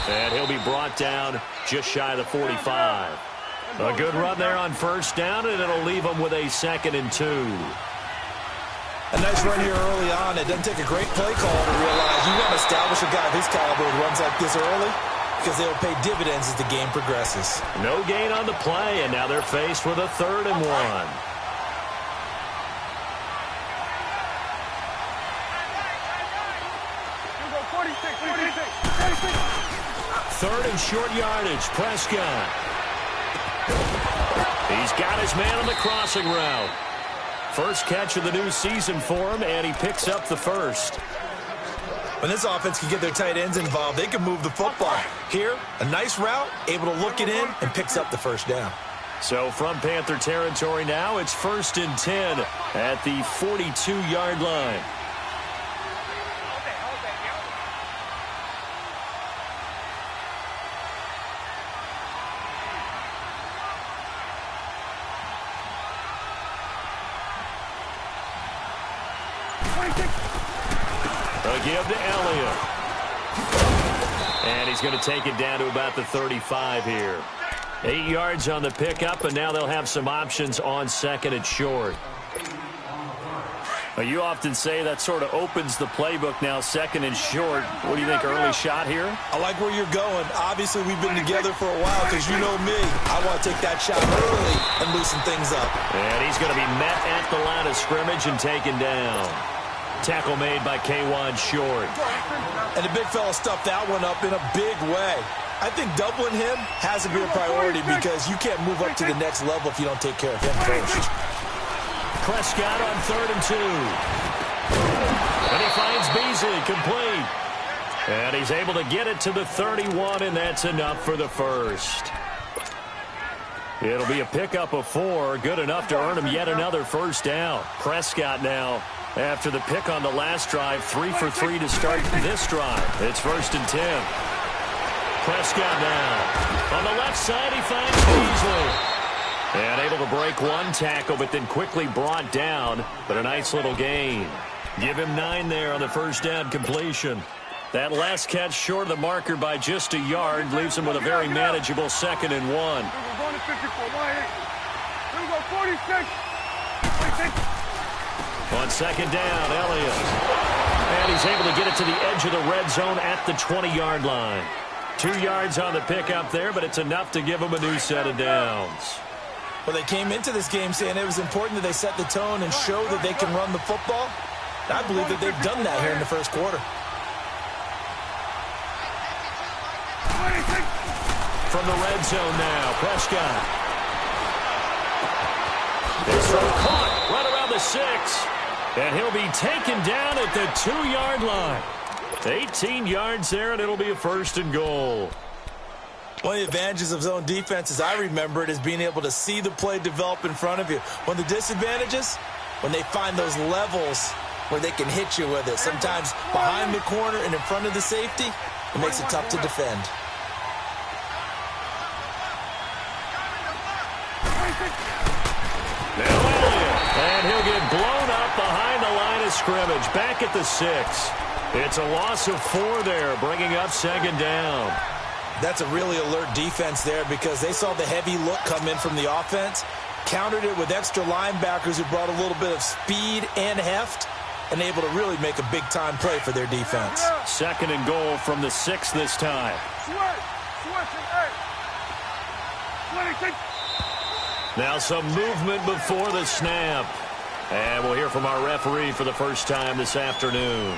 And he'll be brought down just shy of the 45. A good run there on first down, and it'll leave them with a 2nd and 2. A nice run here early on. It doesn't take a great play call to realize you want to establish a guy of his caliber who runs like this early because they'll pay dividends as the game progresses. No gain on the play, and now they're faced with a 3rd and 1. Third and short yardage, Prescott. He's got his man on the crossing route. First catch of the new season for him, and he picks up the first. When this offense can get their tight ends involved, they can move the football. Here, a nice route, able to look it in, and picks up the first down. So from Panther territory now, it's 1st and 10 at the 42-yard line. A give to Elliott. And he's going to take it down to about the 35 here. 8 yards on the pickup, and now they'll have some options on 2nd and short. You often say that sort of opens the playbook now, 2nd and short. What do you think, early shot here? I like where you're going. Obviously, we've been together for a while because you know me. I want to take that shot early and loosen things up. And he's going to be met at the line of scrimmage and taken down. Tackle made by Kawann Short. And the big fella stuffed that one up in a big way. I think doubling him has to be a priority because you can't move up to the next level if you don't take care of him first. Prescott on 3rd and 2. And he finds Beasley complete. And he's able to get it to the 31, and that's enough for the first. It'll be a pickup of 4, good enough to earn him yet another first down. Prescott now, after the pick on the last drive, 3 for 3 to start this drive. It's 1st and 10. Prescott now. On the left side, he finds Beasley. And able to break one tackle, but then quickly brought down. But a nice little gain. Give him 9 there on the first down completion. That last catch short of the marker by just a yard leaves him with a very manageable 2nd and 1. On 2nd down, Elliott. And he's able to get it to the edge of the red zone at the 20-yard line. 2 yards on the pickup there, but it's enough to give him a new set of downs. Well, they came into this game saying it was important that they set the tone and show that they can run the football. I believe that they've done that here in the first quarter. From the red zone now, Prescott. This throw caught right around the 6. And he'll be taken down at the 2-yard line. 18 yards there, and it'll be a 1st and goal. One of the advantages of zone defense, as I remember it, is being able to see the play develop in front of you. One of the disadvantages, when they find those levels where they can hit you with it. Sometimes behind the corner and in front of the safety, it makes it tough to defend. And he'll get blown up behind the line of scrimmage, back at the 6. It's a loss of 4 there, bringing up 2nd down. That's a really alert defense there because they saw the heavy look come in from the offense, countered it with extra linebackers who brought a little bit of speed and heft, and able to really make a big-time play for their defense. 2nd and goal from the 6 this time. Now some movement before the snap. And we'll hear from our referee for the first time this afternoon.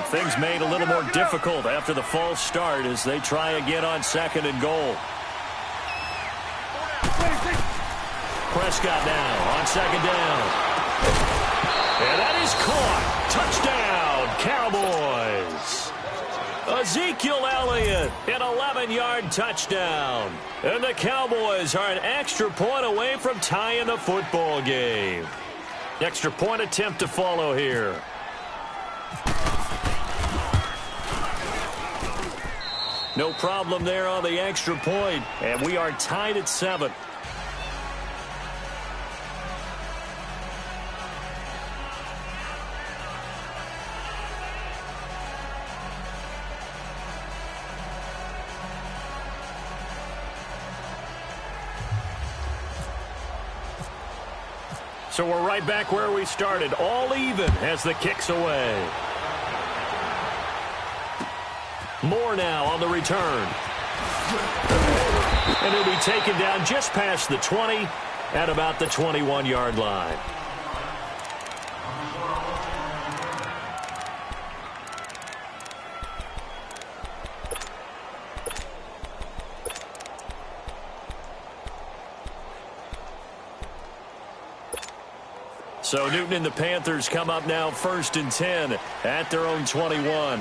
Things made a little more difficult after the false start as they try again on 2nd and goal. Prescott now on 2nd down. And that is caught. Touchdown, Cowboys. Ezekiel Elliott, an 11-yard touchdown. And the Cowboys are an extra point away from tying the football game. Extra point attempt to follow here. No problem there on the extra point, and we are tied at 7. So we're right back where we started, all even as the kick's away. Moore now on the return. And he'll be taken down just past the 20 at about the 21-yard line. So Newton and the Panthers come up now 1st and 10 at their own 21.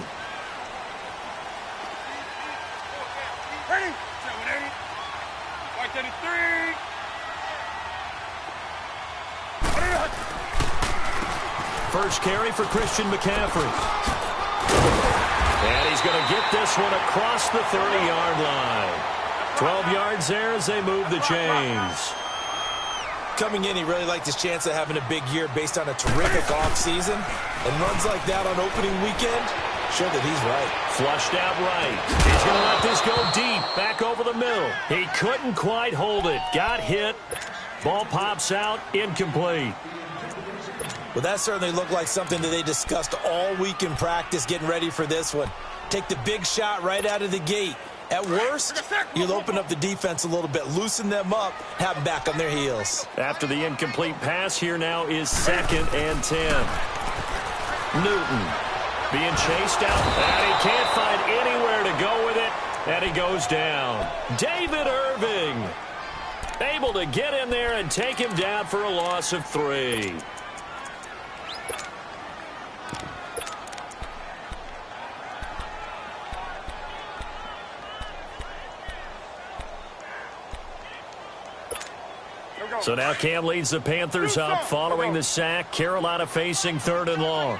First carry for Christian McCaffrey. And he's going to get this one across the 30-yard line. 12 yards there as they move the chains. Coming in, he really liked his chance of having a big year based on a terrific offseason. And runs like that on opening weekend show that he's right. Flushed out right. He's going to let this go deep, back over the middle. He couldn't quite hold it. Got hit. Ball pops out, incomplete. Well, that certainly looked like something that they discussed all week in practice getting ready for this one. Take the big shot right out of the gate. At worst, you'll open up the defense a little bit, loosen them up, have them back on their heels. After the incomplete pass, here now is 2nd and 10. Newton being chased out, and he can't find anywhere to go with it, and he goes down. David Irving able to get in there and take him down for a loss of 3. So now Cam leads the Panthers up following the sack. Carolina facing 3rd and long.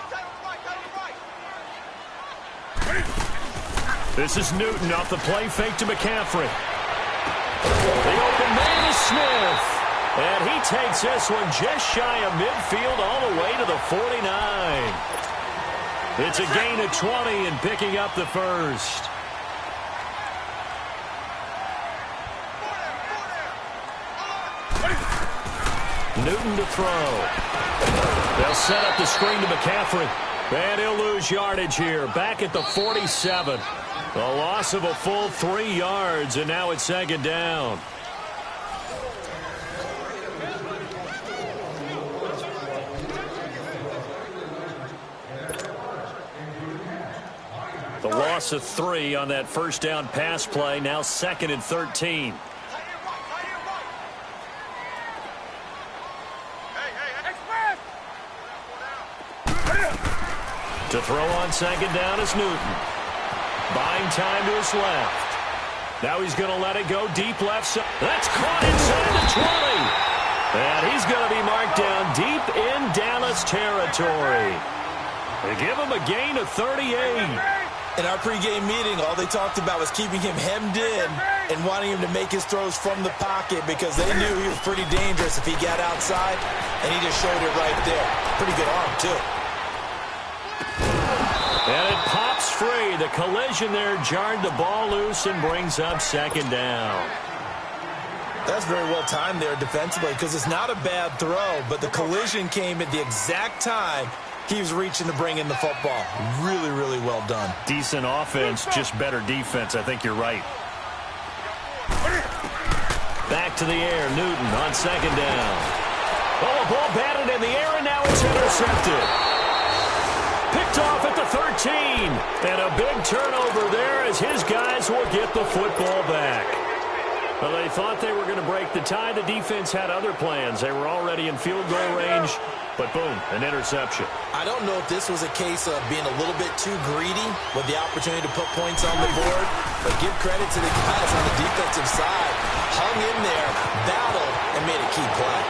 This is Newton off the play fake to McCaffrey. The open man is Smith. And he takes this one just shy of midfield all the way to the 49. It's a gain of 20 and picking up the first. Newton to throw. They'll set up the screen to McCaffrey. And he'll lose yardage here. Back at the 47. A loss of a full 3 yards, and now it's 2nd down. The loss of 3 on that first down pass play. Now 2nd and 13. To throw on 2nd down is Newton. Buying time to his left. Now he's going to let it go deep left side. That's caught inside the 20. And he's going to be marked down deep in Dallas territory. They give him a gain of 38. In our pregame meeting, all they talked about was keeping him hemmed in and wanting him to make his throws from the pocket because they knew he was pretty dangerous if he got outside, and he just showed it right there. Pretty good arm, too. And it pops free. The collision there jarred the ball loose and brings up 2nd down. That's very well timed there defensively because it's not a bad throw, but the collision came at the exact time he was reaching to bring in the football. Really, really well done. Decent offense, just better defense. I think you're right. Back to the air. Newton on 2nd down. Oh, a ball batted in the air, and now it's intercepted. Picked off at the 13. And a big turnover there as his guys will get the football back. Well, they thought they were going to break the tie. The defense had other plans. They were already in field goal range, but boom, an interception. I don't know if this was a case of being a little bit too greedy with the opportunity to put points on the board, but give credit to the guys on the defensive side. Hung in there, battled, and made a key play.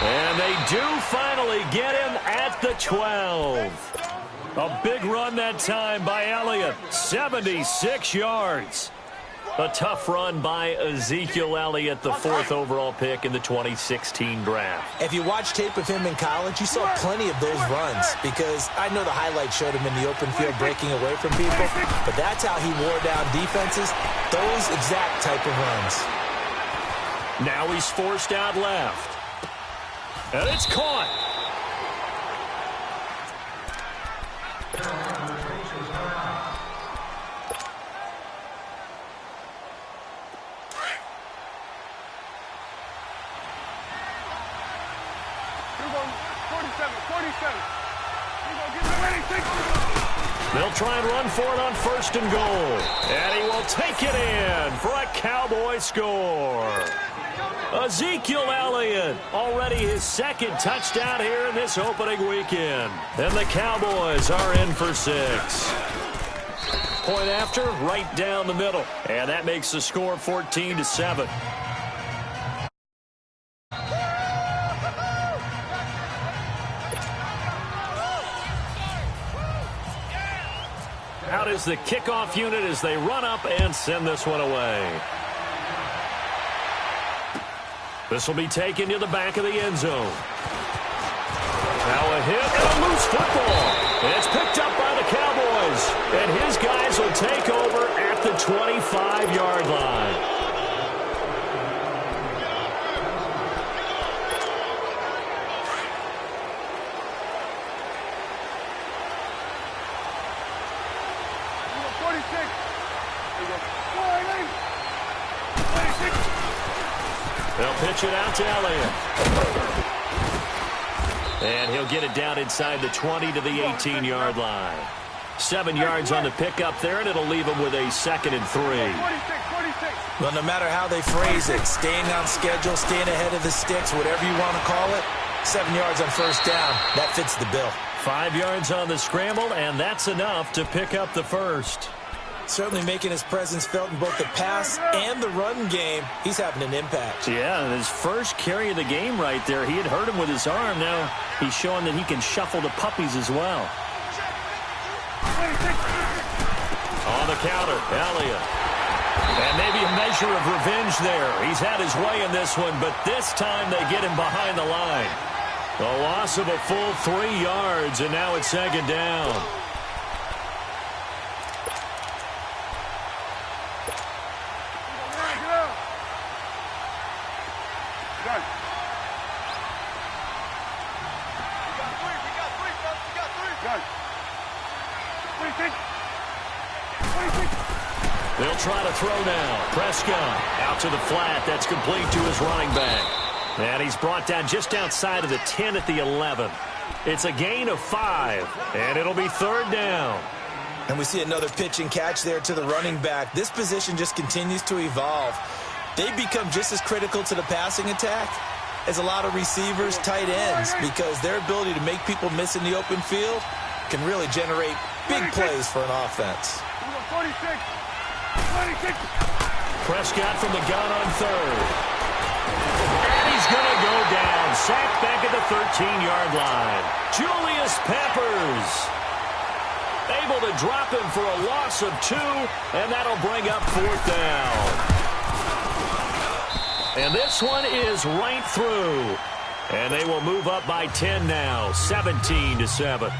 And they do finally get him at the 12. A big run that time by Elliott. 76 yards. A tough run by Ezekiel Elliott, the 4th overall pick in the 2016 draft. If you watch tape of him in college, you saw plenty of those runs because I know the highlights showed him in the open field breaking away from people, but that's how he wore down defenses, those exact type of runs. Now he's forced out left. And it's caught. They'll try and run for it on 1st and goal. And he will take it in for a Cowboy score. Ezekiel Elliott, already his 2nd touchdown here in this opening weekend. And the Cowboys are in for 6. Point after, right down the middle. And that makes the score 14-7. Out is the kickoff unit as they run up and send this one away. This will be taken to the back of the end zone. Now a hit and a loose football. And it's picked up by the Cowboys. And his guys will take over at the 25-yard line. They'll pitch it out to Elliott. And he'll get it down inside the 20 to the 18-yard line. 7 yards on the pickup there, and it'll leave him with a 2nd and 3. Well, no matter how they phrase it, staying on schedule, staying ahead of the sticks, whatever you want to call it, 7 yards on 1st down, that fits the bill. 5 yards on the scramble, and that's enough to pick up the 1st. Certainly making his presence felt in both the pass and the run game. He's having an impact. Yeah, his first carry of the game right there. He had hurt him with his arm. Now he's showing that he can shuffle the puppies as well. On the counter, Elliott. And maybe a measure of revenge there. He's had his way in this one, but this time they get him behind the line. A loss of a full 3 yards, and now it's 2nd down. They'll try to throw now. Prescott out to the flat. That's complete to his running back. And he's brought down just outside of the 10 at the 11. It's a gain of 5, and it'll be 3rd down. And we see another pitch and catch there to the running back. This position just continues to evolve. They become just as critical to the passing attack as a lot of receivers, tight ends, because their ability to make people miss in the open field can really generate big plays for an offense. 26. Prescott from the gun on 3rd. And he's going to go down. Sacked back at the 13-yard line. Julius Peppers able to drop him for a loss of 2, and that'll bring up 4th down. And this one is right through. And they will move up by 10 now, 17-7.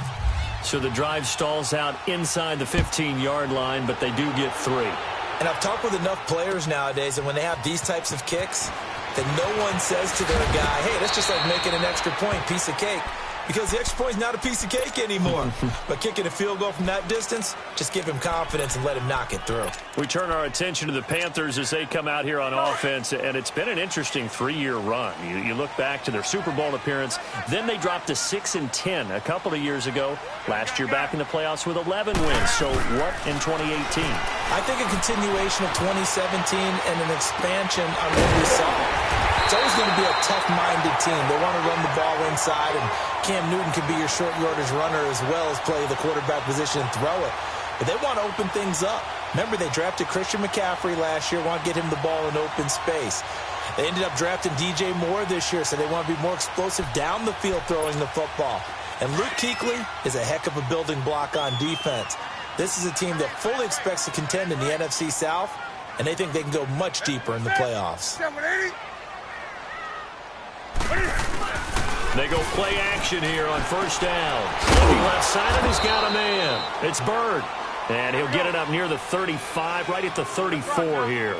So the drive stalls out inside the 15-yard line, but they do get 3. And I've talked with enough players nowadays, and when they have these types of kicks, that no one says to their guy, hey, that's just like making an extra point, piece of cake. Because the extra point is not a piece of cake anymore. But kicking a field goal from that distance, just give him confidence and let him knock it through. We turn our attention to the Panthers as they come out here on offense, and it's been an interesting 3-year run. You look back to their Super Bowl appearance, then they dropped to 6-10 a couple of years ago. Last year back in the playoffs with 11 wins. So what in 2018? I think a continuation of 2017 and an expansion on what we saw. It's always going to be a tough-minded team. They want to run the ball inside, and Cam Newton can be your short yardage runner as well as play the quarterback position and throw it. But they want to open things up. Remember, they drafted Christian McCaffrey last year, want to get him the ball in open space. They ended up drafting DJ Moore this year, so they want to be more explosive down the field throwing the football. And Luke Kuechly is a heck of a building block on defense. This is a team that fully expects to contend in the NFC South, and they think they can go much deeper in the playoffs. They go play action here on first down. Looking left side, and he's got a man. It's Byrd. And he'll get it up near the 35, right at the 34 here.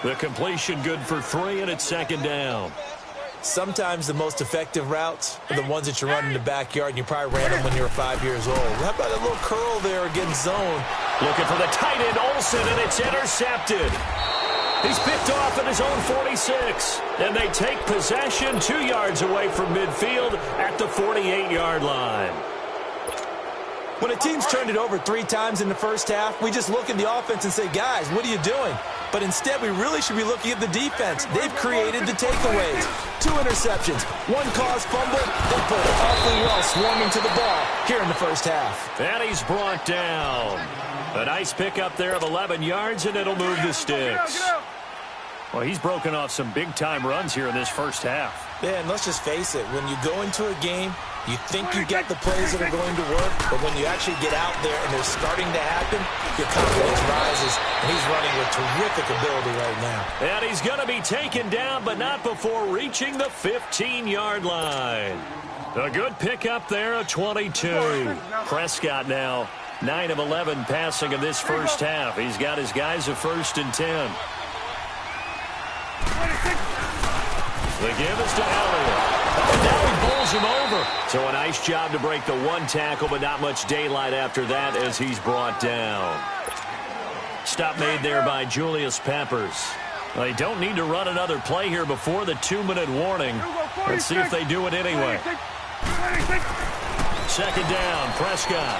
The completion good for 3, and it's second down. Sometimes the most effective routes are the ones that you run in the backyard, and you probably ran them when you were 5 years old. How about a little curl there against zone? Looking for the tight end, Olsen, and it's intercepted. He's picked off at his own 46, and they take possession 2 yards away from midfield at the 48-yard line. When a team's turned it over 3 times in the first half, we just look at the offense and say, guys, what are you doing? But instead, we really should be looking at the defense. They've created the takeaways. 2 interceptions, 1 caused fumble. They put it awfully well swarming to the ball here in the first half. And he's brought down. A nice pickup there of 11 yards, and it'll move the sticks. Well, he's broken off some big-time runs here in this first half. Yeah, and let's just face it. When you go into a game, you think you got the plays that are going to work, but when you actually get out there and they're starting to happen, your confidence rises, and he's running with terrific ability right now. And he's going to be taken down, but not before reaching the 15-yard line. A good pickup there, a 22. Prescott now 9 of 11 passing in this first half. He's got his guys a 1st and 10. The give is to Elliott. And now he bowls him over. So a nice job to break the 1 tackle, but not much daylight after that as he's brought down. Stop made there by Julius Peppers. They don't need to run another play here before the 2-minute warning. Let's see if they do it anyway. Second down, Prescott.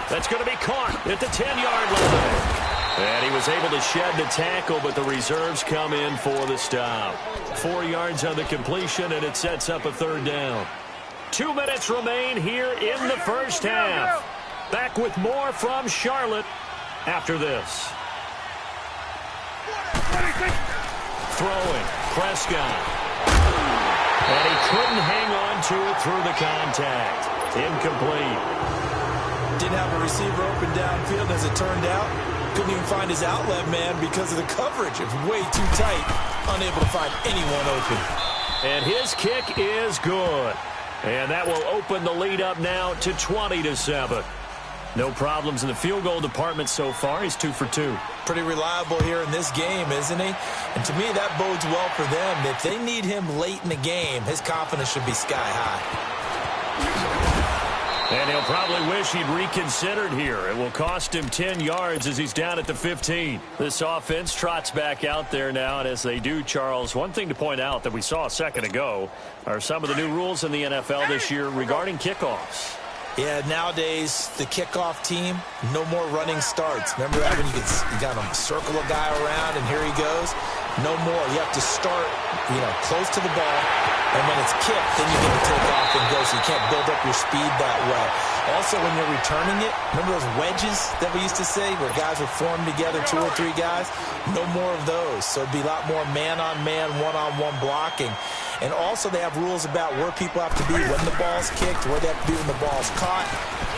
That's going to be caught at the 10-yard line. And he was able to shed the tackle, but the reserves come in for the stop. 4 yards on the completion, and it sets up a 3rd down. 2 minutes remain here in the first half. Back with more from Charlotte after this. Throwing, Prescott. And he couldn't hang on to it through the contact. Incomplete. Didn't have a receiver open downfield as it turned out. Couldn't even find his outlet man because of the coverage. It was way too tight. Unable to find anyone open. And his kick is good. And that will open the lead up now to 20-7. No problems in the field goal department so far. He's 2 for 2. Pretty reliable here in this game, isn't he? And to me, that bodes well for them. If they need him late in the game, his confidence should be sky high. And he'll probably wish he'd reconsidered here. It will cost him 10 yards as he's down at the 15. This offense trots back out there now, and as they do, Charles, one thing to point out that we saw a second ago are some of the new rules in the NFL this year regarding kickoffs. Yeah, nowadays, the kickoff team, no more running starts. Remember that when you got to circle a guy around, and here he goes? No more. You have to start, close to the ball, and when it's kicked, then you get to take off and go, so you can't build up your speed that way. Also, when you're returning it, remember those wedges that we used to say where guys would form together, 2 or 3 guys? No more of those. So it'd be a lot more man-on-man, one-on-one blocking. And also they have rules about where people have to be when the ball's kicked, where they have to be when the ball's caught.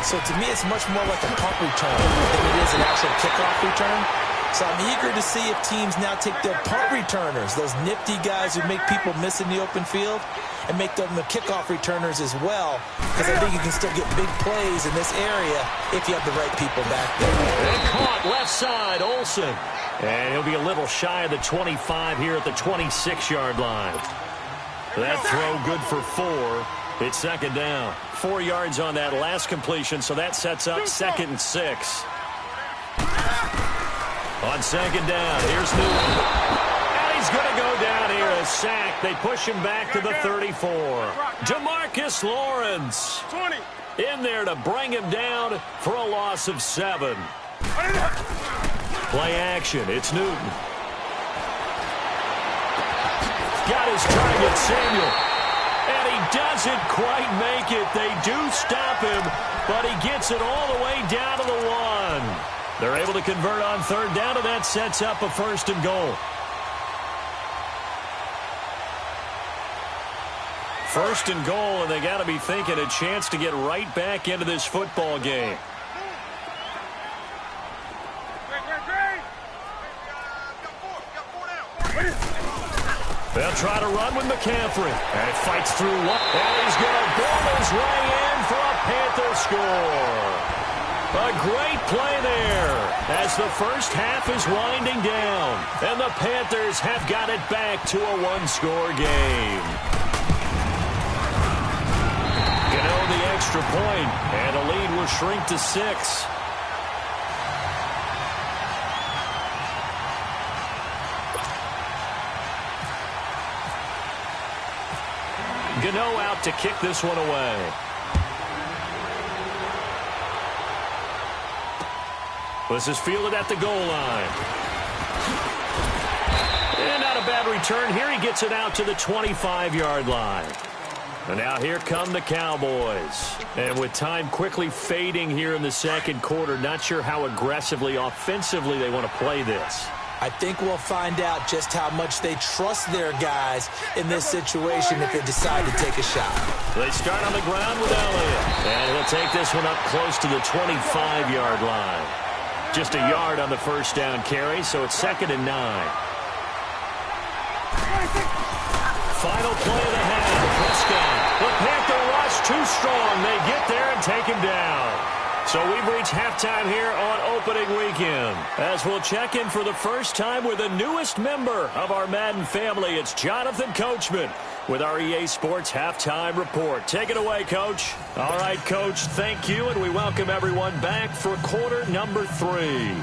So to me, it's much more like a punt return than it is an actual kickoff return. So I'm eager to see if teams now take their punt returners, those nifty guys who make people miss in the open field, and make them the kickoff returners as well, because I think you can still get big plays in this area if you have the right people back there. And caught left side, Olsen. And he'll be a little shy of the 25 here at the 26-yard line. That throw good for 4. It's second down. 4 yards on that last completion, so that sets up 2nd and 6. On second down, here's Newton. And he's going to go down here, a sack. They push him back to the 34. Demarcus Lawrence in there to bring him down for a loss of 7. Play action, it's Newton. Got his target, Samuel. And he doesn't quite make it. They do stop him, but he gets it all the way down to the 1. They're able to convert on 3rd down, and that sets up a 1st and goal. 1st and goal, and they got to be thinking a chance to get right back into this football game. try to run with McCaffrey. And it fights through one. And he's going to ball his way in for a Panther score. A great play there as the first half is winding down. And the Panthers have got it back to a one-score game. Gano the extra point, and the lead will shrink to 6. Gano out to kick this one away. This is fielded at the goal line. And not a bad return here. He gets it out to the 25-yard line. And now here come the Cowboys. And with time quickly fading here in the second quarter, not sure how aggressively, offensively they want to play this. I think we'll find out just how much they trust their guys in this situation if they decide to take a shot. They start on the ground with Elliott. And he'll take this one up close to the 25-yard line. Just a yard on the first down carry, so it's 2nd and 9. Final play of the half. Prescott. The Panther rush too strong. They get there and take him down. So we've reached halftime here on opening weekend. As we'll check in for the first time with the newest member of our Madden family, it's Jonathan Coachman with our EA Sports Halftime Report. Take it away, Coach. All right, Coach, thank you, and we welcome everyone back for quarter number 3.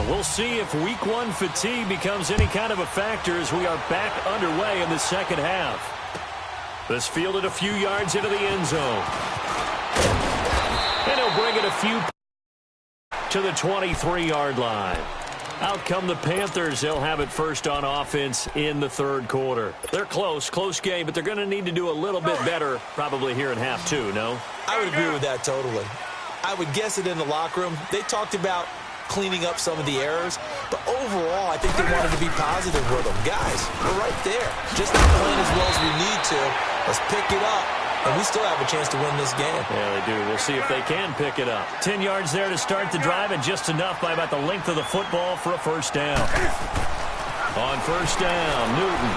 We'll see if week 1 fatigue becomes any kind of a factor as we are back underway in the second half. This fielded a few yards into the end zone. And he'll bring it a few to the 23-yard line. Out come the Panthers. They'll have it first on offense in the third quarter. They're close game, but they're going to need to do a little bit better probably here in half 2, no? I would agree with that totally. I would guess it in the locker room. They talked about cleaning up some of the errors, but overall, I think they wanted to be positive with them. Guys, we're right there. Just not playing as well as we need to. Let's pick it up, and we still have a chance to win this game. Yeah, they do. We'll see if they can pick it up. 10 yards there to start the drive, and just enough by about the length of the football for a first down. On first down, Newton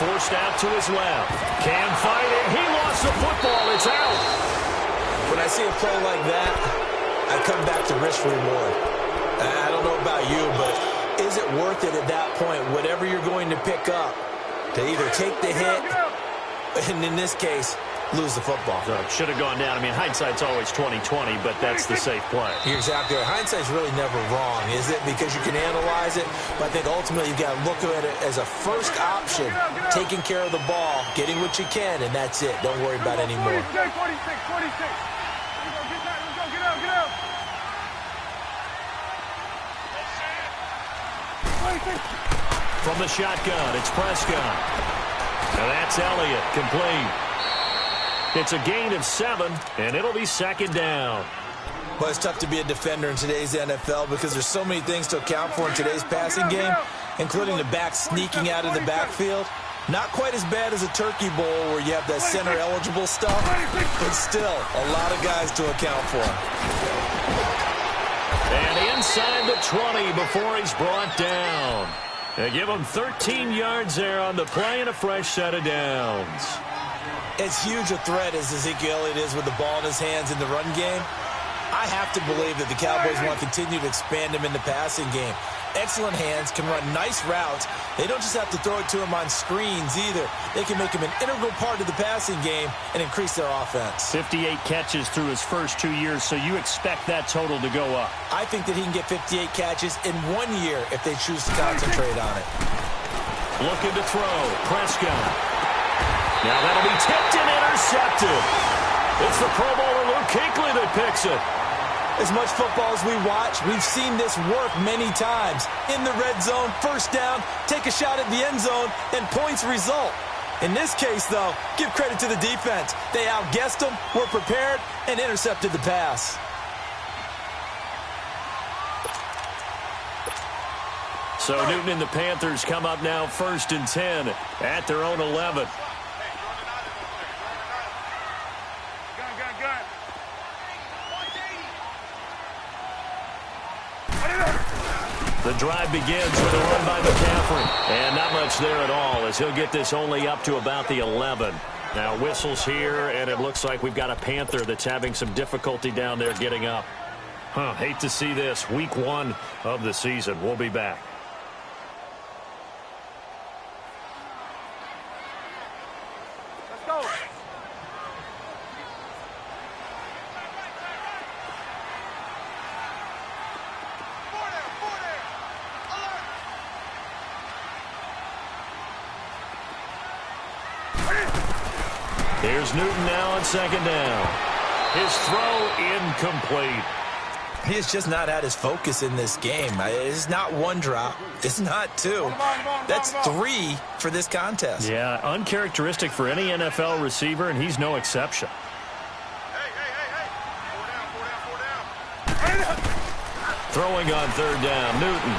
forced out to his left. Can find it. He lost the football. It's out. When I see a play like that, I come back to risk reward. I don't know about you, but is it worth it at that point, whatever you're going to pick up, to either take the hit, and in this case, lose the football? So it should have gone down. I mean, hindsight's always 20/20, but that's the safe play. You're exactly right. Hindsight's really never wrong, is it? Because you can analyze it, but I think ultimately you've got to look at it as a first option, taking care of the ball, getting what you can, and that's it. Don't worry about any more. 46. From the shotgun, it's Prescott. Now that's Elliott, complete. It's a gain of 7, and it'll be 2nd down. Well, it's tough to be a defender in today's NFL because there's so many things to account for in today's passing game, including the back sneaking out of the backfield. Not quite as bad as a turkey bowl where you have that center-eligible stuff, but still a lot of guys to account for. And inside the 20 before he's brought down. They give him 13 yards there on the play and a fresh set of downs. As huge a threat as Ezekiel Elliott is with the ball in his hands in the run game, I have to believe that the Cowboys want to continue to expand him in the passing game. Excellent hands, can run nice routes. They don't just have to throw it to him on screens either. They can make him an integral part of the passing game and increase their offense. 58 catches through his first 2 years, so you expect that total to go up. I think that he can get 58 catches in 1 year if they choose to concentrate on it. Looking to throw, Prescott. Now that'll be tipped and intercepted. It's the Pro Bowler Luke Kuechly that picks it. As much football as we watch, we've seen this work many times. In the red zone, first down, take a shot at the end zone, and points result. In this case, though, give credit to the defense. They outguessed them, were prepared, and intercepted the pass. So Newton and the Panthers come up now 1st and 10 at their own 11. The drive begins with a run by McCaffrey. And not much there at all as he'll get this only up to about the 11. Now whistles here, and it looks like we've got a Panther that's having some difficulty down there getting up. Hate to see this. Week 1 of the season. We'll be back. Let's go. Here's Newton now on second down. His throw incomplete. He has just not had his focus in this game. It's not one drop. It's not two. That's 3 for this contest. Yeah, uncharacteristic for any NFL receiver, and he's no exception. Throwing on third down, Newton.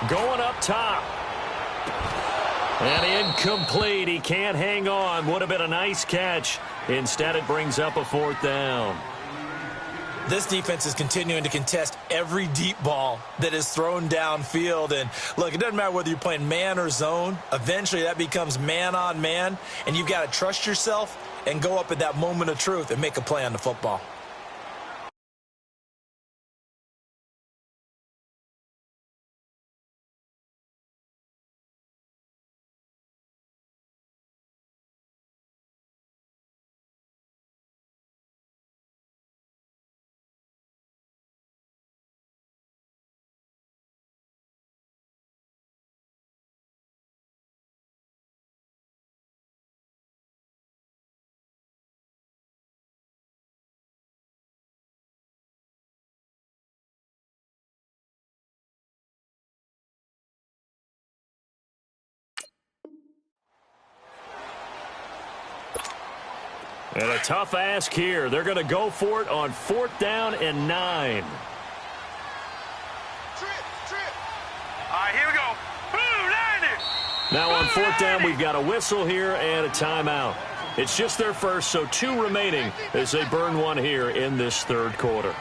Going up top. And incomplete. He can't hang on. Would have been a nice catch. Instead, it brings up a fourth down. This defense is continuing to contest every deep ball that is thrown downfield. And, look, it doesn't matter whether you're playing man or zone. Eventually, that becomes man on man. And you've got to trust yourself and go up at that moment of truth and make a play on the football. And a tough ask here. They're going to go for it on 4th down and 9. Trip. All right, here we go. Boom, 90. Now on 4th down, we've got a whistle here and a timeout. It's just their first, so 2 remaining as they burn one here in this third quarter.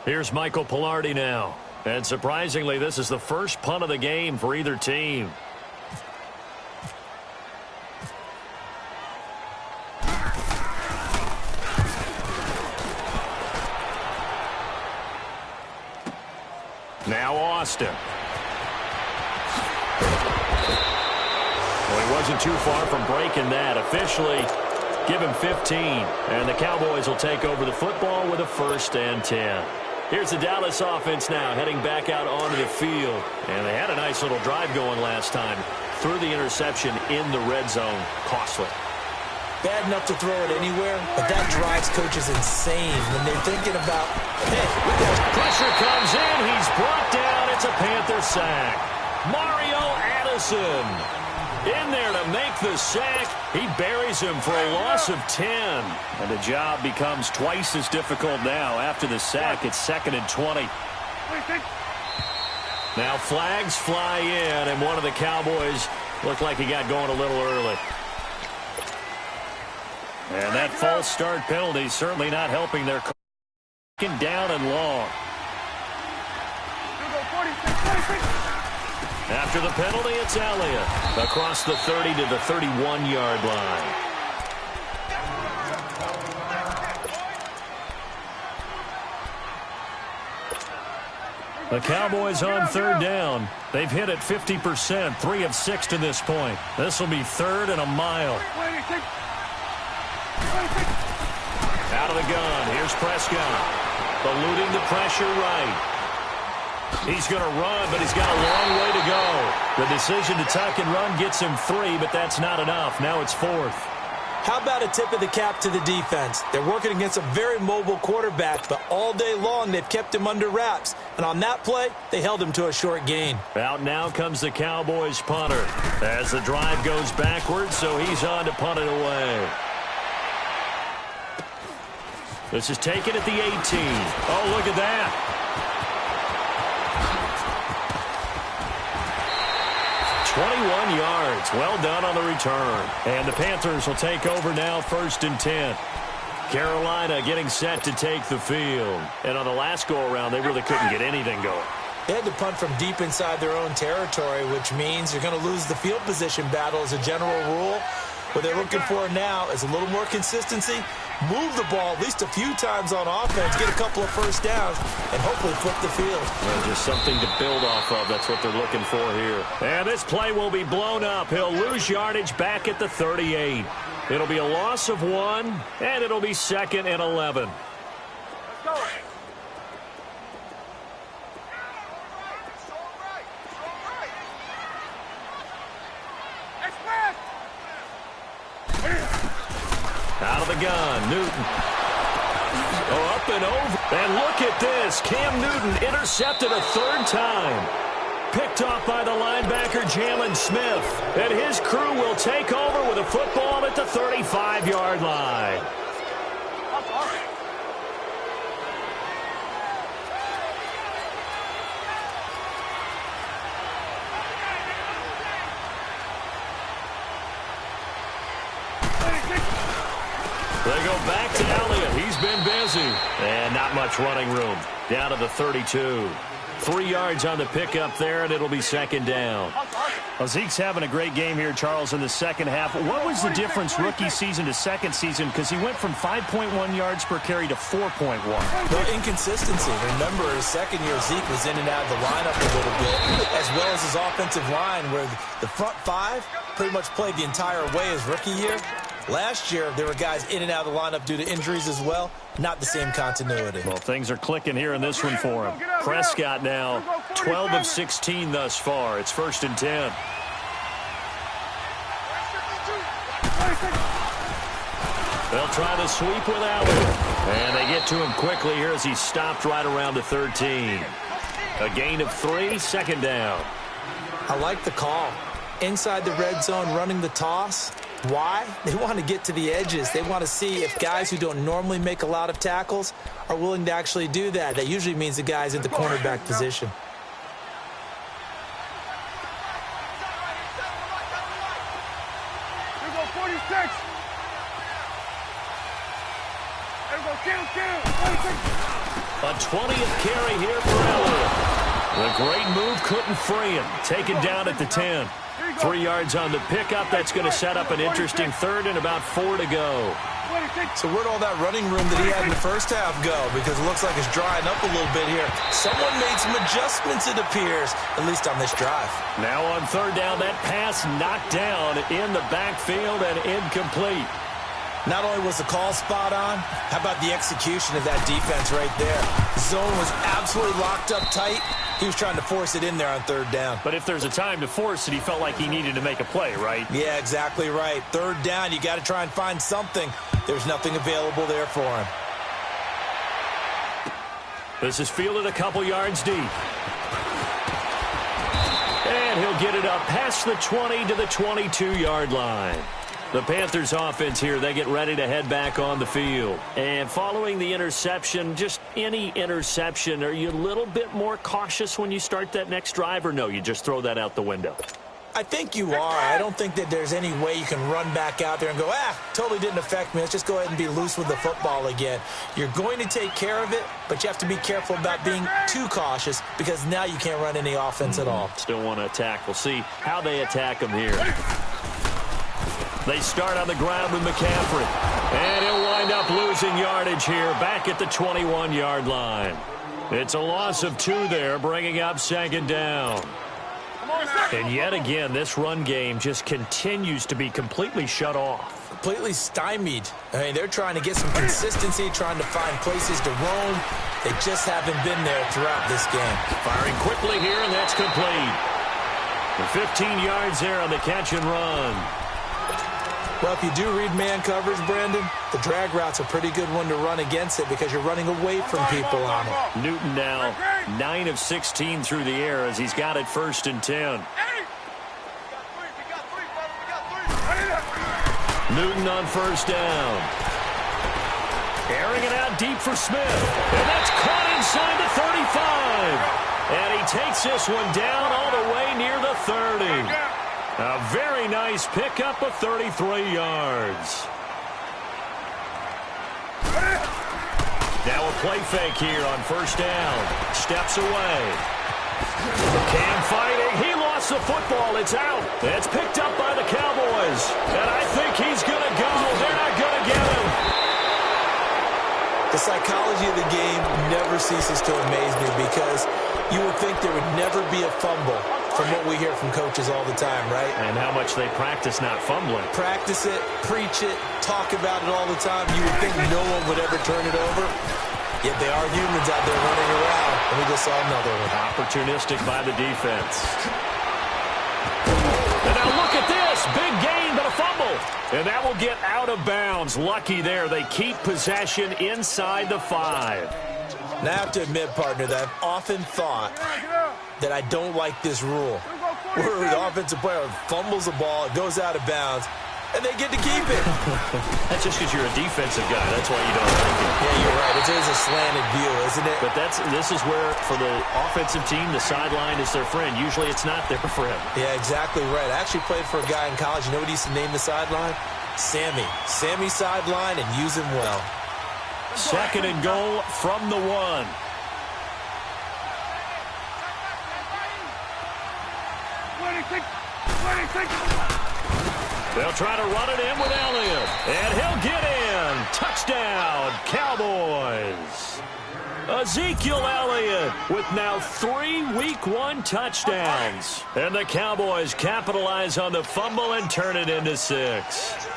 Here's Michael Palardy now. And surprisingly, this is the first punt of the game for either team. Now Austin. Well, he wasn't too far from breaking that. Officially, give him 15. And the Cowboys will take over the football with a 1st and 10. Here's the Dallas offense now heading back out onto the field. And they had a nice little drive going last time. Threw the interception in the red zone. Costly. Bad enough to throw it anywhere, but that drives coaches insane when they're thinking about, hey, look at pressure comes in. He's brought down. It's a Panther sack. Mario Addison in there to make the sack. He buries him for a loss of 10. And the job becomes twice as difficult now. After the sack, it's 2nd and 20. Now flags fly in, and one of the Cowboys looked like he got going a little early. And that false start penalty certainly not helping their down and long. After the penalty, it's Elliott across the 30 to the 31-yard line. The Cowboys on 3rd down. They've hit it 50%, 3 of 6 to this point. This will be 3rd and a mile. Out of the gun. Here's Prescott. Eluding the pressure right. He's going to run, but he's got a long way to go. The decision to tuck and run gets him 3, but that's not enough. Now it's 4th. How about a tip of the cap to the defense? They're working against a very mobile quarterback, but all day long they've kept him under wraps. And on that play, they held him to a short gain. Out now comes the Cowboys punter as the drive goes backwards, so he's on to punt it away. This is taken at the 18. Oh, look at that. 21 yards. Well done on the return. And the Panthers will take over now, 1st and 10. Carolina getting set to take the field. And on the last go-around, they really couldn't get anything going. They had to punt from deep inside their own territory, which means you're going to lose the field position battle as a general rule. What they're looking for now is a little more consistency, move the ball at least a few times on offense, get a couple of first downs, and hopefully flip the field. Well, just something to build off of. That's what they're looking for here. And this play will be blown up. He'll lose yardage back at the 38. It'll be a loss of 1, and it'll be 2nd and 11. Let's go. Out of the gun, Newton. Oh, up and over. And look at this. Cam Newton intercepted a 3rd time. Picked off by the linebacker, Jalen Smith. And his crew will take over with a football at the 35-yard line. They go back to Elliott. He's been busy. And not much running room. Down to the 32. 3 yards on the pickup there, and it'll be 2nd down. Well, Zeke's having a great game here, Charles, in the second half. What was the difference rookie season to second season? Because he went from 5.1 yards per carry to 4.1. Well, inconsistency. Remember, his second year, Zeke was in and out of the lineup a little bit, as well as his offensive line, where the front 5 pretty much played the entire way his rookie year. Last year, there were guys in and out of the lineup due to injuries as well. Not the same continuity. Well, things are clicking here in this one for him. Prescott now 12 of 16 thus far. It's 1st and 10. They'll try to sweep with Elliott. And they get to him quickly here as he's stopped right around the 13. A gain of 3, 2nd down. I like the call. Inside the red zone, running the toss. Why? They want to get to the edges. They want to see if guys who don't normally make a lot of tackles are willing to actually do that. That usually means the guy's in the cornerback position. Here we go, 46. Here we go, kill. 46. A 20th carry here for Elliott. The great move couldn't free him. Taken down at the 10. 3 yards on the pickup. That's going to set up an interesting 3rd and about 4 to go. So where'd all that running room that he had in the first half go? Because it looks like it's drying up a little bit here. Someone made some adjustments, it appears, at least on this drive. Now on 3rd down, that pass knocked down in the backfield and incomplete. Not only was the call spot on, how about the execution of that defense right there? Zone was absolutely locked up tight. He was trying to force it in there on 3rd down. But if there's a time to force it, he felt like he needed to make a play, right? Yeah, exactly right. 3rd down, you got to try and find something. There's nothing available there for him. This is fielded a couple yards deep. And he'll get it up past the 20 to the 22-yard line. The Panthers offense here, they get ready to head back on the field. And following the interception, just any interception, are you a little bit more cautious when you start that next drive, or no, you just throw that out the window? I think you are. I don't think that there's any way you can run back out there and go, totally didn't affect me. Let's just go ahead and be loose with the football again. You're going to take care of it, but you have to be careful about being too cautious because now you can't run any offense at all. Still want to attack. We'll see how they attack him here. They start on the ground with McCaffrey. And he'll wind up losing yardage here back at the 21-yard line. It's a loss of 2 there, bringing up 2nd down. And yet again, this run game just continues to be completely shut off. Completely stymied. I mean, they're trying to get some consistency, trying to find places to roam. They just haven't been there throughout this game. Firing quickly here, and that's complete. The 15 yards there on the catch and run. Well, if you do read man coverage, Brandon, the drag route's a pretty good one to run against it because you're running away from people on it. Newton now 9 of 16 through the air as he's got it 1st and 10. Newton on 1st down. Airing it out deep for Smith. And that's caught inside the 35. And he takes this one down all the way near the 30. A very nice pickup of 33 yards. Now a play fake here on first down. Steps away. Cam fighting. He lost the football. It's out. It's picked up by the Cowboys. And I think he's going to go. They're not going to get him. The psychology of the game never ceases to amaze me because you would think there would never be a fumble from what we hear from coaches all the time, right? And how much they practice not fumbling. Practice it, preach it, talk about it all the time. You would think no one would ever turn it over. Yet they are humans out there running around, and we just saw another one. Opportunistic by the defense. And now look at this. Big gain, but a fumble. And that will get out of bounds. Lucky there. They keep possession inside the 5. Now, I have to admit, partner, that I've often thought that I don't like this rule, where the offensive player fumbles the ball, it goes out of bounds, and they get to keep it. That's just because you're a defensive guy. That's why you don't like it. Yeah, you're right. It is a slanted view, isn't it? But this is where, for the offensive team, the sideline is their friend. Usually it's not there for him. Yeah, exactly right. I actually played for a guy in college. You know what he used to name the sideline? Sammy. Sammy sideline, and use him well. Second and goal from the 1. They'll try to run it in with Elliott. And he'll get in. Touchdown, Cowboys. Ezekiel Elliott with now 3 Week 1 touchdowns. And the Cowboys capitalize on the fumble and turn it into 6.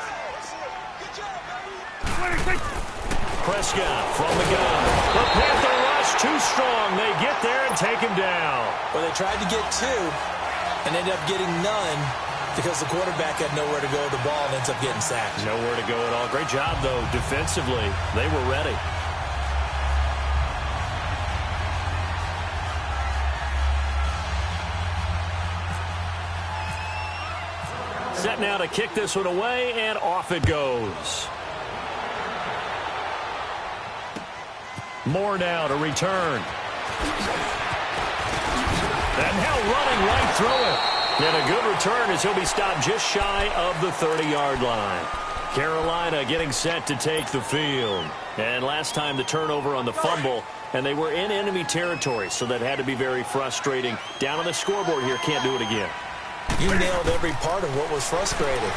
Prescott from the gun. The Panther rush too strong. They get there and take him down. Well, they tried to get 2 and ended up getting none because the quarterback had nowhere to go with the ball and ends up getting sacked. Nowhere to go at all. Great job, though, defensively. They were ready. Set now to kick this one away, and off it goes. Moore now to return. And now running right through it. And a good return as he'll be stopped just shy of the 30-yard line. Carolina getting set to take the field. And last time the turnover on the fumble, and they were in enemy territory, so that had to be very frustrating. Down on the scoreboard here, can't do it again. You nailed every part of what was frustrating.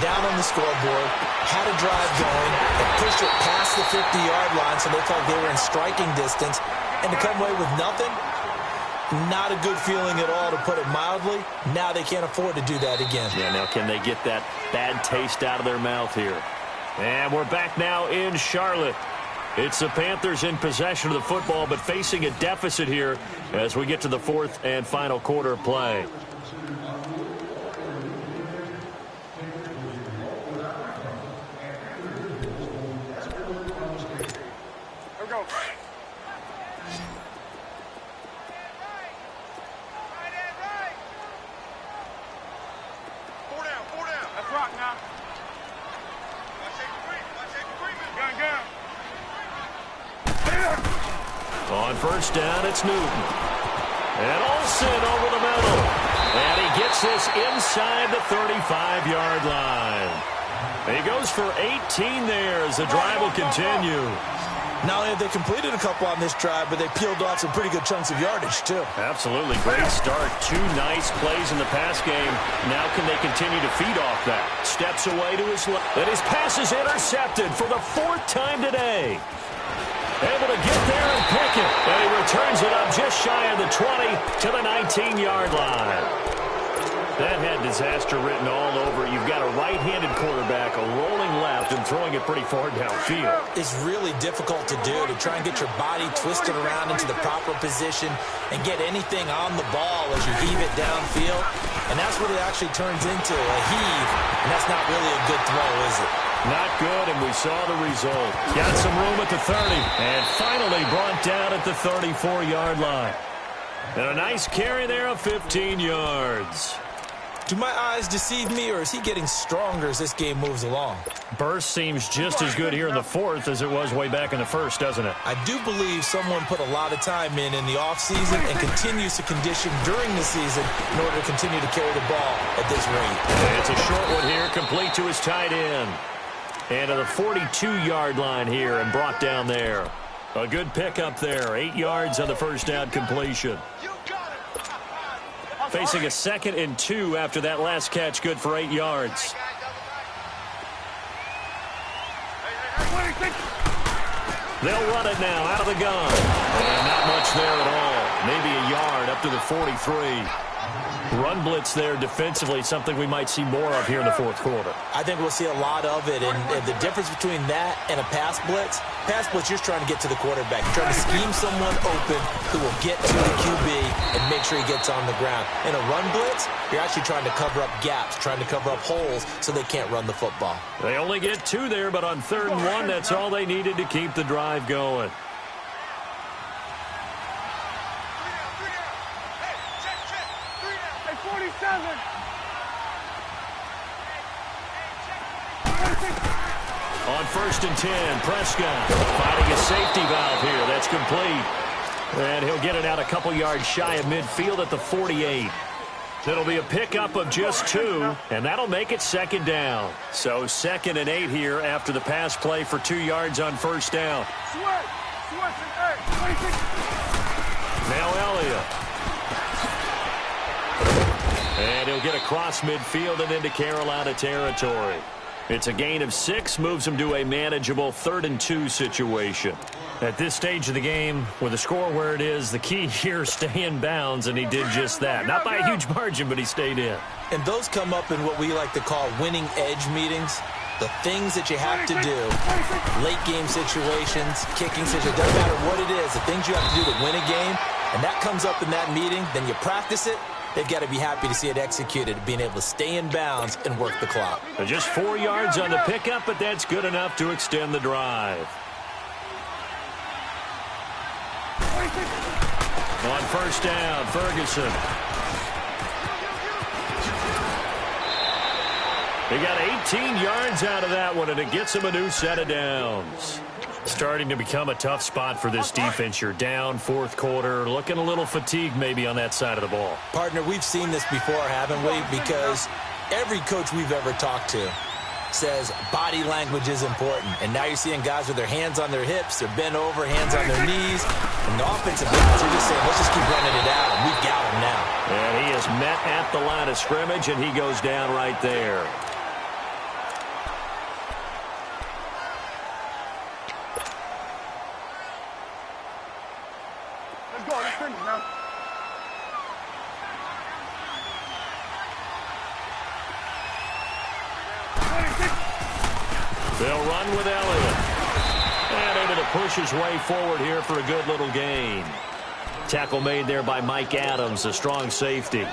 Down on the scoreboard, had a drive going, and pushed it past the 50-yard line so they felt they were in striking distance, and to come away with nothing, not a good feeling at all, to put it mildly. Now they can't afford to do that again. Yeah, now can they get that bad taste out of their mouth here? And we're back now in Charlotte. It's the Panthers in possession of the football, but facing a deficit here as we get to the 4th and final quarter of play. On first down, it's Newton. And Olsen over the middle. And he gets this inside the 35-yard line. He goes for 18 there as the drive will continue. Not only have they completed a couple on this drive, but they peeled off some pretty good chunks of yardage, too. Absolutely. Great start. 2 nice plays in the pass game. Now can they continue to feed off that? Steps away to his left. And his pass is intercepted for the 4th time today. Able to get there and pick it. And he returns it up just shy of the 20 to the 19-yard line. That had disaster written all over it. You've got a right-handed quarterback, a rolling left, and throwing it pretty far downfield. It's really difficult to do, to try and get your body twisted around into the proper position and get anything on the ball as you heave it downfield. And that's what it actually turns into, a heave. And that's not really a good throw, is it? Not good, and we saw the result. Got some room at the 30, and finally brought down at the 34-yard line. And a nice carry there of 15 yards. Do my eyes deceive me, or is he getting stronger as this game moves along? Burst seems just as good here in the fourth as it was way back in the first, doesn't it? I do believe someone put a lot of time in the offseason and continues to condition during the season in order to continue to carry the ball at this rate. It's a short one here, complete to his tight end. And to the 42-yard line here and brought down there. A good pickup there. 8 yards on the first down completion. Facing a 2nd and 2 after that last catch, good for 8 yards. They'll run it now out of the gun. And not much there at all. Maybe a yard up to the 43. Run blitz there defensively, something we might see more of here in the fourth quarter. I think we'll see a lot of it, and the difference between that and a pass blitz, you're just trying to get to the quarterback. You're trying to scheme someone open who will get to the QB and make sure he gets on the ground. In a run blitz, you're actually trying to cover up gaps, trying to cover up holes so they can't run the football. They only get 2 there, but on 3rd and 1, that's all they needed to keep the drive going. On 1st and 10, Prescott finding a safety valve here. That's complete. And he'll get it out a couple yards shy of midfield at the 48. It'll be a pickup of just 2, and that'll make it 2nd down. So 2nd and 8 here after the pass play for 2 yards on 1st down. Now Elliott. And he'll get across midfield and into Carolina territory. It's a gain of 6, moves him to a manageable 3rd and 2 situation. At this stage of the game, with the score where it is, the key here is stay in bounds, and he did just that. Not by a huge margin, but he stayed in. And those come up in what we like to call winning edge meetings. The things that you have to do, late game situations, kicking situations, doesn't matter what it is, the things you have to do to win a game, and that comes up in that meeting, then you practice it. They've got to be happy to see it executed, being able to stay in bounds and work the clock. Just 4 yards on the pickup, but that's good enough to extend the drive. On 1st down, Ferguson. He got 18 yards out of that one, and it gets him a new set of downs. Starting to become a tough spot for this defense. You're down 4th quarter, looking a little fatigued maybe on that side of the ball. Partner, we've seen this before, haven't we? Because every coach we've ever talked to says body language is important. And now you're seeing guys with their hands on their hips, they're bent over, hands on their knees. And the offensive guys are just saying, let's just keep running it out, and we've got him now. And he is met at the line of scrimmage, and he goes down right there. They'll run with Elliott. And able to push his way forward here for a good little gain. Tackle made there by Mike Adams, a strong safety.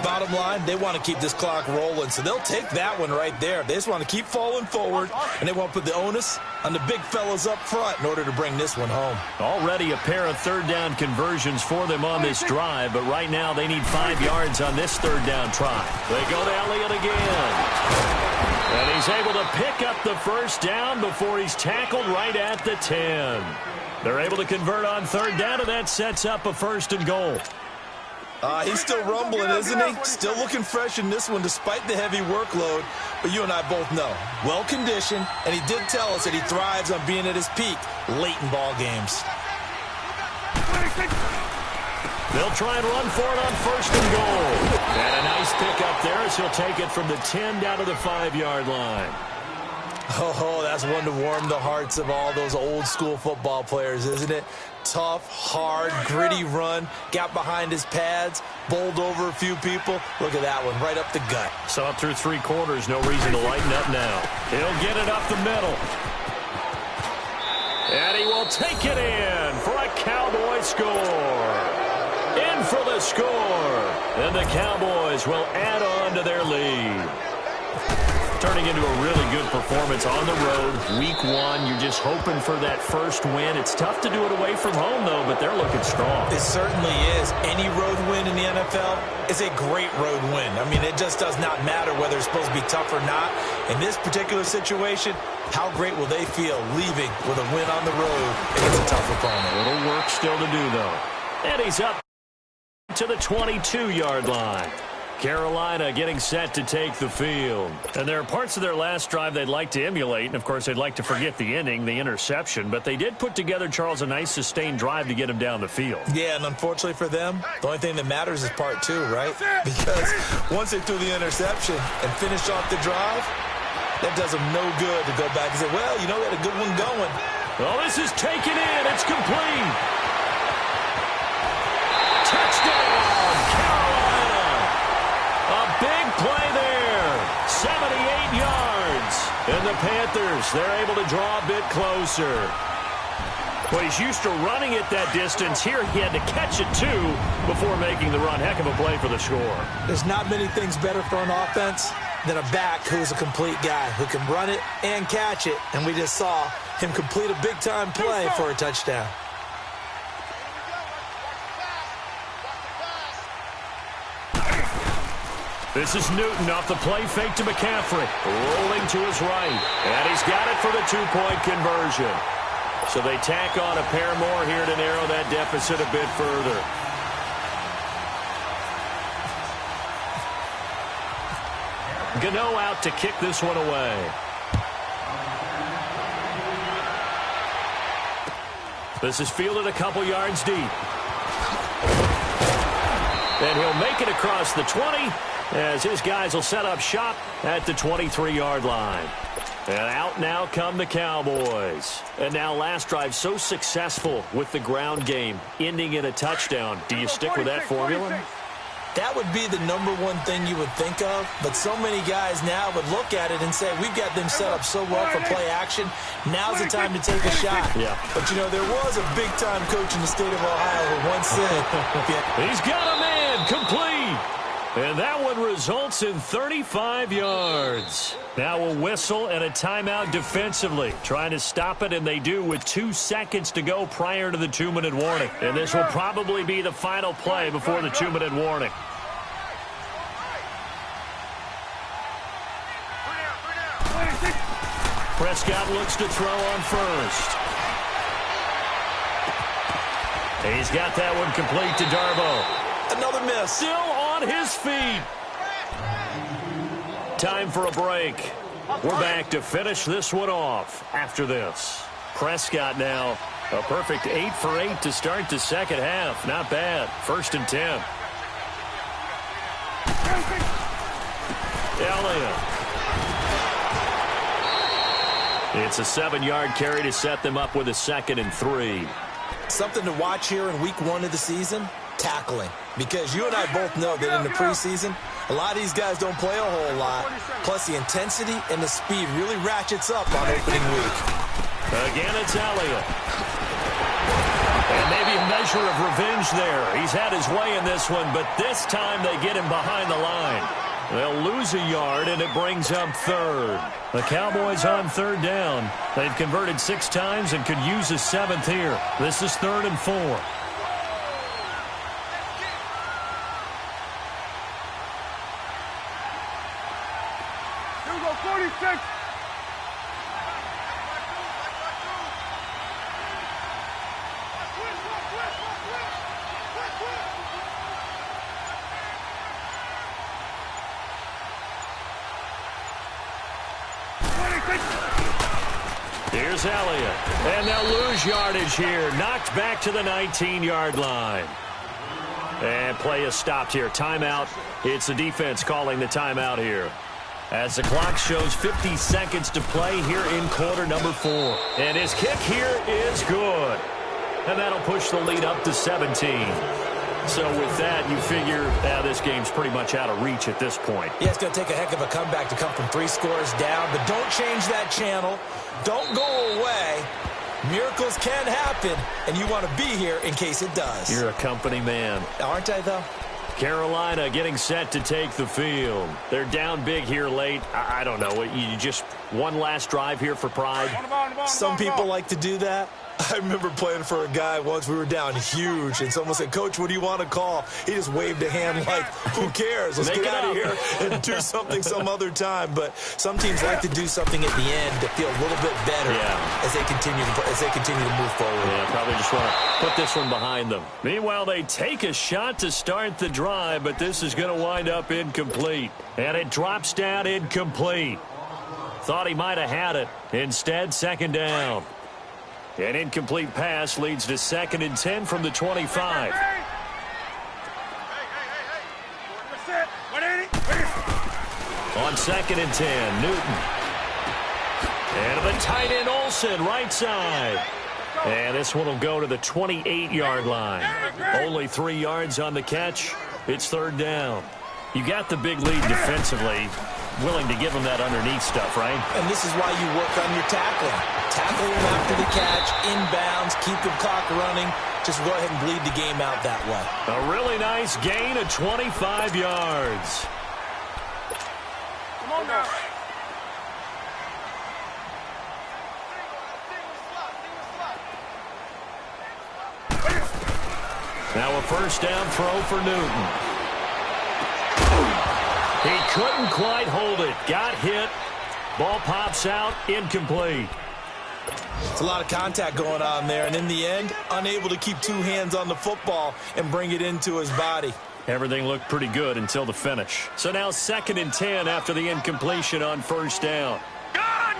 Bottom line, they want to keep this clock rolling, so they'll take that one right there. They just want to keep falling forward, and they want to put the onus on the big fellas up front in order to bring this one home. Already a pair of 3rd down conversions for them on this drive, but right now they need 5 yards on this 3rd down try. They go to Elliott again. And he's able to pick up the 1st down before he's tackled right at the 10. They're able to convert on 3rd down, and that sets up a 1st and goal. He's still rumbling, isn't he? Still looking fresh in this one despite the heavy workload. But you and I both know, well-conditioned, and he did tell us that he thrives on being at his peak late in ball games. They'll try and run for it on 1st and goal. And a nice pickup there as he'll take it from the 10 down to the 5-yard line. Oh, that's one to warm the hearts of all those old-school football players, isn't it? Tough, hard, gritty run. Got behind his pads, bowled over a few people. Look at that one, right up the gut. So up through 3 quarters, no reason to lighten up now. He'll get it up the middle. And he will take it in for a Cowboy score. In for the score. And the Cowboys will add on to their lead. Turning into a really good performance on the road. Week 1, you're just hoping for that first win. It's tough to do it away from home, though, but they're looking strong. It certainly is. Any road win in the NFL is a great road win. I mean, it just does not matter whether it's supposed to be tough or not. In this particular situation, how great will they feel leaving with a win on the road against a tough opponent? A little work still to do, though. And he's up to the 22-yard line. Carolina getting set to take the field. And there are parts of their last drive they'd like to emulate, and, of course, they'd like to forget the ending, the interception. But they did put together, Charles, a nice sustained drive to get him down the field. Yeah, and unfortunately for them, the only thing that matters is part 2, right? Because once they threw the interception and finished off the drive, that does them no good to go back and say, well, you know, we had a good one going. Well, this is taken in. It's complete. Touchdown, Carolina. A big play there. 78 yards. And the Panthers, they're able to draw a bit closer. Well, he's used to running it that distance. Here he had to catch it, too, before making the run. Heck of a play for the score. There's not many things better for an offense than a back who's a complete guy who can run it and catch it. And we just saw him complete a big-time play for a touchdown. This is Newton off the play fake to McCaffrey. Rolling to his right. And he's got it for the two-point conversion. So they tack on a pair more here to narrow that deficit a bit further. Gano out to kick this one away. This is fielded a couple yards deep. And he'll make it across the 20 as his guys will set up shop at the 23-yard line. And out now come the Cowboys. And now last drive so successful with the ground game, ending in a touchdown. Do you stick with that formula? That would be the number one thing you would think of, but so many guys now would look at it and say, we've got them set up so well for play action, now's the time to take a shot. Yeah. But, you know, there was a big-time coach in the state of Ohio who once said, he's got a man complete. And that one results in 35 yards. Now a whistle and a timeout defensively. Trying to stop it, and they do with 2 seconds to go prior to the 2-minute warning. And this will probably be the final play before the 2-minute warning. Prescott looks to throw on first. He's got that one complete to Darboh. Another miss. Still on his feet. Time for a break. We're back to finish this one off after this. Prescott now a perfect 8 for 8 to start the second half. Not bad. 1st and 10. Elliott. It's a 7-yard carry to set them up with a 2nd and 3. Something to watch here in week 1 of the season, tackling. Because you and I both know that in the preseason, a lot of these guys don't play a whole lot. Plus, the intensity and the speed really ratchets up on opening week. Again, it's Elliott. And maybe a measure of revenge there. He's had his way in this one, but this time they get him behind the line. They'll lose a yard, and it brings up 3rd. The Cowboys on 3rd down. They've converted 6 times and could use a 7th here. This is 3rd and 4. Here we go, 46. Here's Elliott. And they'll lose yardage here. Knocked back to the 19-yard line. And play is stopped here. Timeout. It's the defense calling the timeout here. As the clock shows 50 seconds to play here in quarter number 4. And his kick here is good. And that'll push the lead up to 17. So with that, you figure this game's pretty much out of reach at this point. Yeah, it's going to take a heck of a comeback to come from 3 scores down. But don't change that channel. Don't go away. Miracles can happen, and you want to be here in case it does. You're a company man. Aren't I, though? Carolina getting set to take the field. They're down big here late. I don't know. You just one last drive here for pride? Some people like to do that. I remember playing for a guy once. We were down huge, and someone said, "Coach, what do you want to call?" He just waved a hand like, "Who cares? Let's get out of here and do something some other time." But some teams like to do something at the end to feel a little bit better as they continue to move forward. Yeah, probably just want to put this one behind them. Meanwhile, they take a shot to start the drive, but this is going to wind up incomplete. And it drops down incomplete. Thought he might have had it. Instead, second down. An incomplete pass leads to 2nd and 10 from the 25. On 2nd and 10, Newton. And the tight end Olsen, right side. And this one will go to the 28-yard line. Only 3 yards on the catch. It's 3rd down. You got the big lead defensively. Willing to give them that underneath stuff, right? And this is why you work on your tackling. Tackle them after the catch, inbounds, keep the clock running. Just go ahead and bleed the game out that way. A really nice gain of 25 yards. Come on now. Now a first down throw for Newton. He couldn't quite hold it. Got hit. Ball pops out. Incomplete. It's a lot of contact going on there, and in the end, unable to keep 2 hands on the football and bring it into his body. Everything looked pretty good until the finish. So now 2nd and 10 after the incompletion on first down. Gone!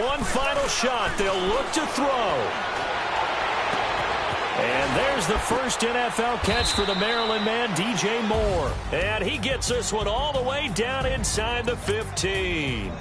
One final shot. They'll look to throw. And there's the first NFL catch for the Maryland man, DJ Moore. And he gets this one all the way down inside the 15.